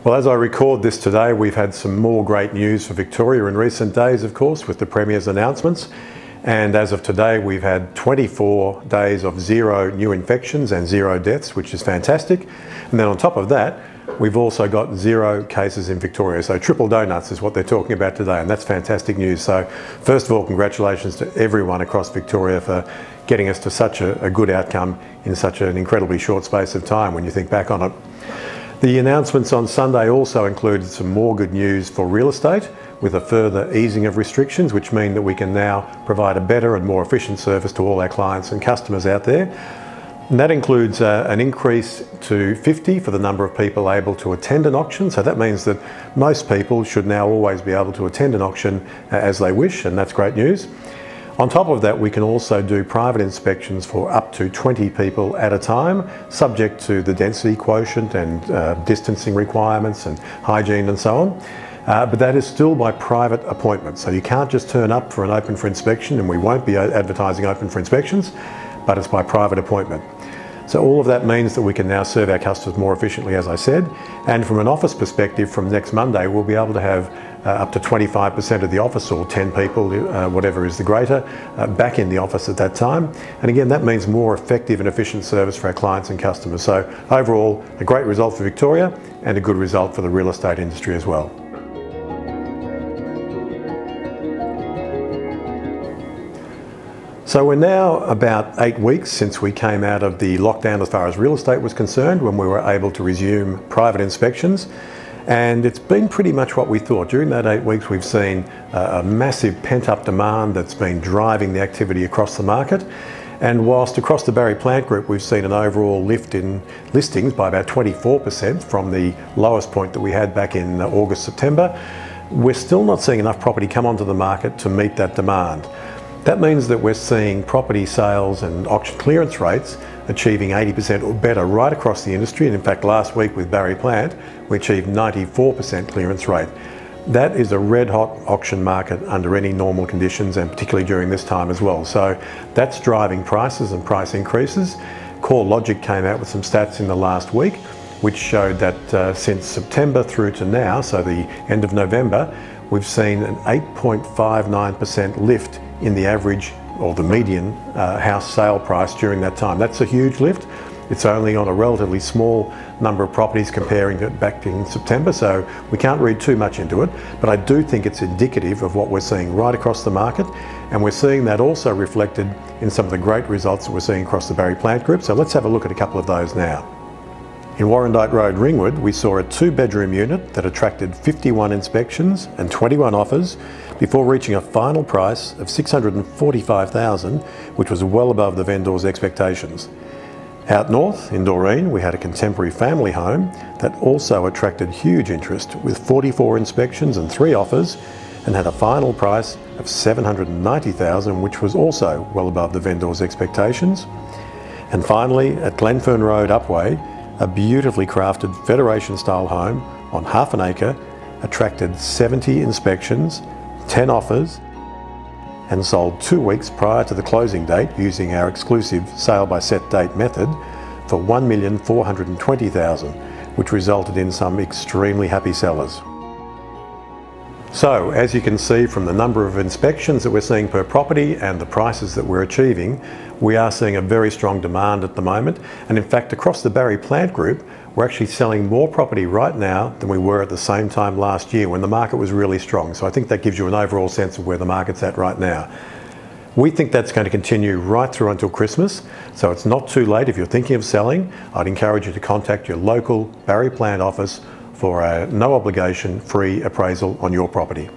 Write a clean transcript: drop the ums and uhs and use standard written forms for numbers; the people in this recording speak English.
Well, as I record this today, we've had some more great news for Victoria in recent days, of course, with the Premier's announcements. And as of today, we've had 24 days of 0 new infections and 0 deaths, which is fantastic. And then on top of that, we've also got 0 cases in Victoria. So triple donuts is what they're talking about today, and that's fantastic news. So first of all, congratulations to everyone across Victoria for getting us to such a good outcome in such an incredibly short space of time when you think back on it. The announcements on Sunday also included some more good news for real estate, with a further easing of restrictions, which mean that we can now provide a better and more efficient service to all our clients and customers out there. And that includes an increase to 50 for the number of people able to attend an auction. So that means that most people should now always be able to attend an auction as they wish, and that's great news. On top of that, we can also do private inspections for up to 20 people at a time, subject to the density quotient and distancing requirements and hygiene and so on. But that is still by private appointment. So you can't just turn up for an open for inspection, and we won't be advertising open for inspections, but it's by private appointment. So all of that means that we can now serve our customers more efficiently, as I said. And from an office perspective, from next Monday, we'll be able to have up to 25% of the office, or 10 people, whatever is the greater, back in the office at that time. And again, that means more effective and efficient service for our clients and customers. So overall, a great result for Victoria and a good result for the real estate industry as well. So we're now about 8 weeks since we came out of the lockdown as far as real estate was concerned, when we were able to resume private inspections. And it's been pretty much what we thought. During that 8 weeks, we've seen a massive pent-up demand that's been driving the activity across the market. And whilst across the Barry Plant Group, we've seen an overall lift in listings by about 24% from the lowest point that we had back in August, September, we're still not seeing enough property come onto the market to meet that demand. That means that we're seeing property sales and auction clearance rates achieving 80% or better right across the industry. And in fact, last week with Barry Plant, we achieved 94% clearance rate. That is a red hot auction market under any normal conditions, and particularly during this time as well. So that's driving prices and price increases. CoreLogic came out with some stats in the last week, which showed that since September through to now, so the end of November, we've seen an 8.59% lift in the average or the median house sale price during that time. That's a huge lift. It's only on a relatively small number of properties comparing it back in September, so we can't read too much into it, but I do think it's indicative of what we're seeing right across the market, and we're seeing that also reflected in some of the great results that we're seeing across the Barry Plant Group. So let's have a look at a couple of those now. In Warrandyte Road, Ringwood, we saw a 2-bedroom unit that attracted 51 inspections and 21 offers before reaching a final price of $645,000, which was well above the vendor's expectations. Out north, in Doreen, we had a contemporary family home that also attracted huge interest, with 44 inspections and 3 offers, and had a final price of $790,000, which was also well above the vendor's expectations. And finally, at Glenfern Road, Upwey, a beautifully crafted Federation-style home on half an acre attracted 70 inspections, 10 offers, and sold 2 weeks prior to the closing date using our exclusive sale by set date method for $1,420,000, which resulted in some extremely happy sellers. So, as you can see from the number of inspections that we're seeing per property and the prices that we're achieving, we are seeing a very strong demand at the moment. And in fact, across the Barry Plant Group, we're actually selling more property right now than we were at the same time last year when the market was really strong. So I think that gives you an overall sense of where the market's at right now. We think that's going to continue right through until Christmas, so it's not too late. If you're thinking of selling, I'd encourage you to contact your local Barry Plant office for a no obligation free appraisal on your property.